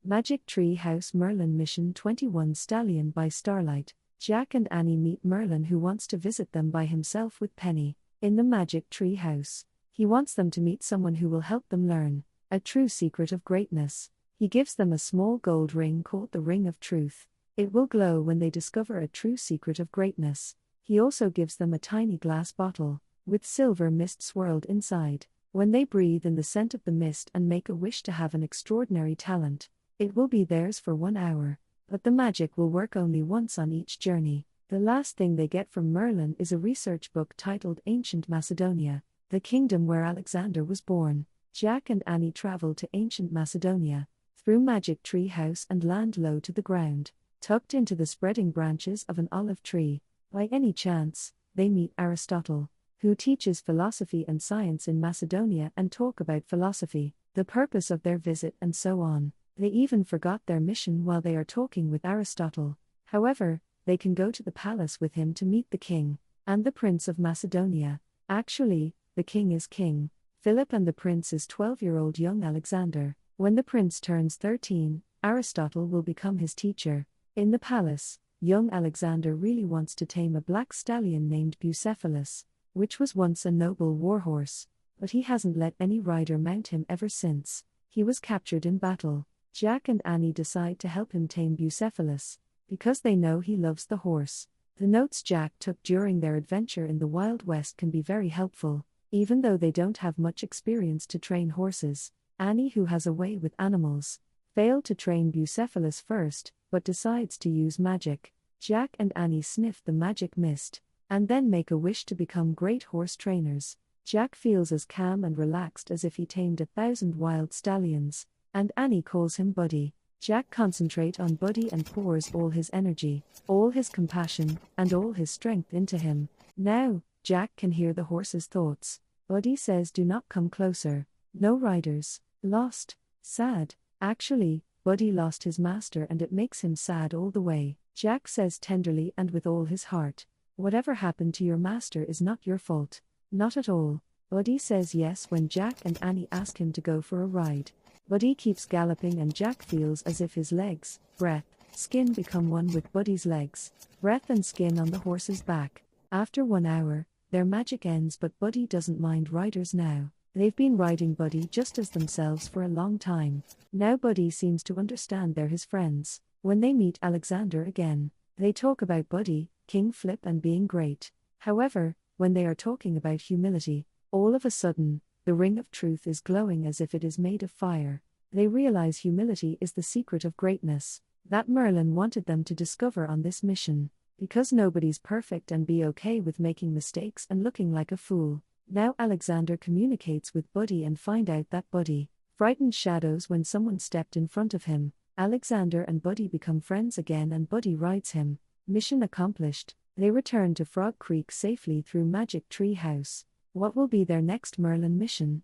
Magic Tree House Merlin Mission 21 Stallion by Starlight. Jack and Annie meet Merlin, who wants to visit them by himself with Penny, in the Magic Tree House. He wants them to meet someone who will help them learn a true secret of greatness. He gives them a small gold ring called the Ring of Truth. It will glow when they discover a true secret of greatness. He also gives them a tiny glass bottle, with silver mist swirled inside. When they breathe in the scent of the mist and make a wish to have an extraordinary talent, it will be theirs for 1 hour. But the magic will work only once on each journey. The last thing they get from Merlin is a research book titled Ancient Macedonia, the kingdom where Alexander was born. Jack and Annie travel to ancient Macedonia, through Magic Tree House, and land low to the ground, tucked into the spreading branches of an olive tree. By any chance, they meet Aristotle, who teaches philosophy and science in Macedonia, and talk about philosophy, the purpose of their visit, and so on. They even forgot their mission while they are talking with Aristotle. However, they can go to the palace with him to meet the king and the prince of Macedonia. Actually, the king is King Philip and the prince is 12-year-old young Alexander. When the prince turns 13, Aristotle will become his teacher. In the palace, young Alexander really wants to tame a black stallion named Bucephalus, which was once a noble warhorse, but he hasn't let any rider mount him ever since. He was captured in battle. Jack and Annie decide to help him tame Bucephalus, because they know he loves the horse. The notes Jack took during their adventure in the Wild West can be very helpful, even though they don't have much experience to train horses. Annie, who has a way with animals, failed to train Bucephalus first, but decides to use magic. Jack and Annie sniff the magic mist, and then make a wish to become great horse trainers. Jack feels as calm and relaxed as if he tamed 1,000 wild stallions, and Annie calls him Buddy. Jack concentrates on Buddy and pours all his energy, all his compassion, and all his strength into him. Now, Jack can hear the horse's thoughts. Buddy says, "Do not come closer. No riders. Lost. Sad." Actually, Buddy lost his master and it makes him sad all the way. Jack says tenderly and with all his heart, "Whatever happened to your master is not your fault. Not at all." Buddy says yes when Jack and Annie ask him to go for a ride. Buddy keeps galloping and Jack feels as if his legs, breath, skin become one with Buddy's legs, breath and skin on the horse's back. After 1 hour, their magic ends, but Buddy doesn't mind riders now. They've been riding Buddy just as themselves for a long time. Now Buddy seems to understand they're his friends. When they meet Alexander again, they talk about Buddy, King Flip, and being great. However, when they are talking about humility, all of a sudden, the Ring of Truth is glowing as if it is made of fire. They realize humility is the secret of greatness that Merlin wanted them to discover on this mission, because nobody's perfect, and be okay with making mistakes and looking like a fool. Now Alexander communicates with Buddy and find out that Buddy frightened shadows when someone stepped in front of him. Alexander and Buddy become friends again and Buddy rides him. Mission accomplished. They return to Frog Creek safely through Magic Tree House. What will be their next Merlin mission?